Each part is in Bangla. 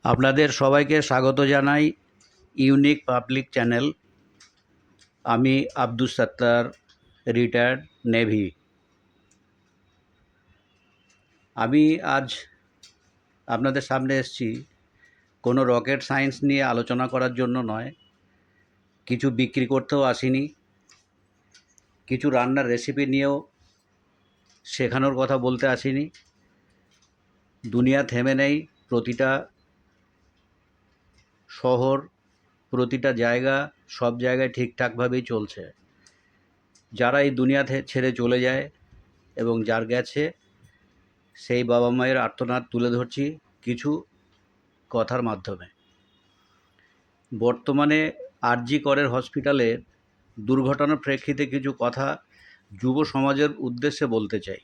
আপনাদের সবাইকে স্বাগত জানাই ইউনিক পাবলিক চ্যানেল। আমি আব্দুস সাত্তার, রিটায়ার্ড নেভি। আমি আজ আপনাদের সামনে এসেছি কোনো রকেট সায়েন্স নিয়ে আলোচনা করার জন্য নয়, কিছু বিক্রি করতেও আসিনি, কিছু রান্নার রেসিপি নিয়েও শেখানোর কথা বলতে আসিনি। দুনিয়া থেমে নেই, প্রতিটা শহর, প্রতিটা জায়গা, সব জায়গায় ঠিকঠাকভাবেই চলছে। যারা এই দুনিয়া ছেড়ে চলে যায় এবং যার গেছে, সেই বাবা মায়ের আর্তনাদ তুলে ধরছি কিছু কথার মাধ্যমে। বর্তমানে আরজি করের হসপিটালের দুর্ঘটনার প্রেক্ষিতে কিছু কথা যুব সমাজের উদ্দেশ্যে বলতে চাই।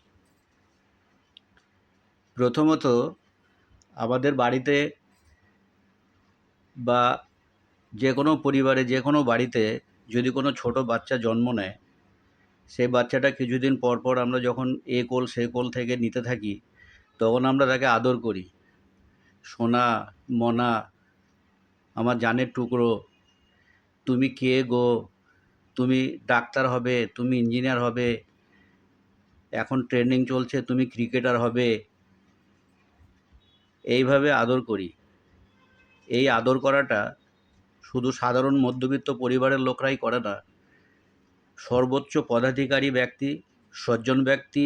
প্রথমত, আমাদের বাড়িতে বা যে কোনো পরিবারে, যে কোনো বাড়িতে যদি কোনো ছোট বাচ্চা জন্ম নেয়, সেই বাচ্চাটা কিছুদিন পর পর আমরা যখন এ কোল সে কোল থেকে নিতে থাকি, তখন আমরা তাকে আদর করি। সোনা, মনা, আমার জানের টুকরো, তুমি কে গো, তুমি ডাক্তার হবে, তুমি ইঞ্জিনিয়ার হবে, এখন ট্রেনিং চলছে, তুমি ক্রিকেটার হবে, এইভাবে আদর করি। এই আদর করাটা শুধু সাধারণ মধ্যবিত্ত পরিবারের লোকরাই করে না, সর্বোচ্চ পদাধিকারী ব্যক্তি, সজ্জন ব্যক্তি,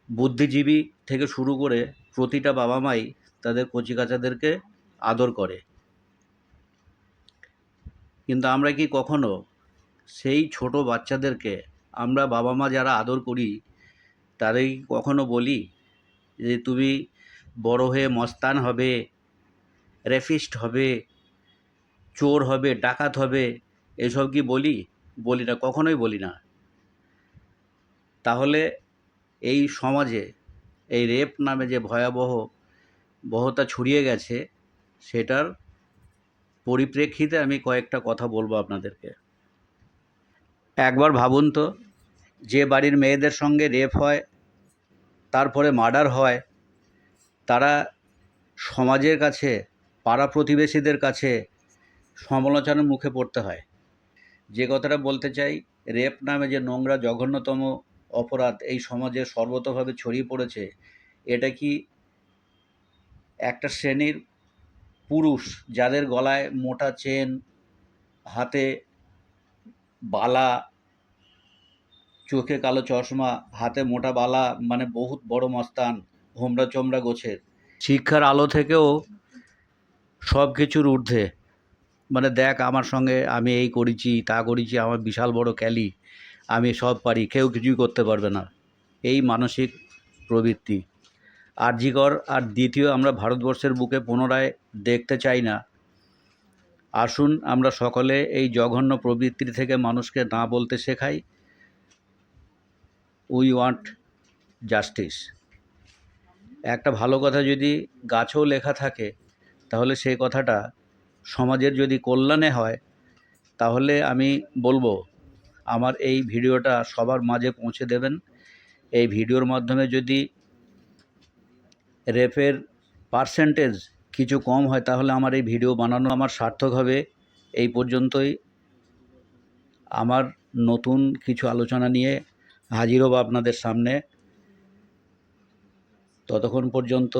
বুদ্ধিজীবী থেকে শুরু করে প্রতিটা বাবা মাই তাদের কচিকাচাদেরকে আদর করে। কিন্তু আমরা কি কখনো সেই ছোট বাচ্চাদেরকে, আমরা বাবা মা যারা আদর করি, তাদের কখনো বলি যে তুমি বড় হয়ে মস্তান হবে, রেফিস্ট হবে, চোর হবে, ডাকাত হবে, এসব কি বলি? বলি না, কখনোই বলি না। তাহলে এই সমাজে এই রেপ নামে যে ভয়াবহতা ছড়িয়ে গেছে, সেটার পরিপ্রেক্ষিতে আমি কয়েকটা কথা বলবো আপনাদেরকে। একবার ভাবুন তো, যে বাড়ির মেয়েদের সঙ্গে রেপ হয়, তারপরে মার্ডার হয়, তারা সমাজের কাছে, পাড়া প্রতিবেশীদের কাছে সমালোচনার মুখে পড়তে হয়। যে কথাটা বলতে চাই, রেপ নামে যে নোংরা জঘন্যতম অপরাধ এই সমাজে সর্বতভাবে ছড়িয়ে পড়েছে, এটা কি একটা শ্রেণীর পুরুষ যাদের গলায় মোটা চেন, হাতে বালা, চোখে কালো চশমা, হাতে মোটা বালা, মানে বহুত বড় মস্তান, হোমরা চোমরা গোছের, শিক্ষার আলো থেকেও সব কিছুর ঊর্ধ্বে, মানে দেখ আমার সঙ্গে আমি এই করেছি, তা করেছি, আমার বিশাল বড় ক্যালি, আমি সব পারি, কেউ কিছুই করতে পারবে না, এই মানসিক প্রবৃত্তি। আরজি কর আর দ্বিতীয় আমরা ভারতবর্ষের বুকে পুনরায় দেখতে চাই না। আসুন আমরা সকলে এই জঘন্য প্রবৃত্তি থেকে মানুষকে না বলতে শেখাই, উই ওয়ান্ট জাস্টিস। একটা ভালো কথা যদি গাছেও লেখা থাকে, তাহলে সেই কথাটা সমাজের যদি কল্যাণে হয়, তাহলে আমি বলবো আমার এই ভিডিওটা সবার মাঝে পৌঁছে দেবেন। এই ভিডিওর মাধ্যমে যদি রেপের পার্সেন্টেজ কিছু কম হয়, তাহলে আমার এই ভিডিও বানানো আমার সার্থক হবে। এই পর্যন্তই। আমার নতুন কিছু আলোচনা নিয়ে হাজির হব আপনাদের সামনে। ততক্ষণ পর্যন্ত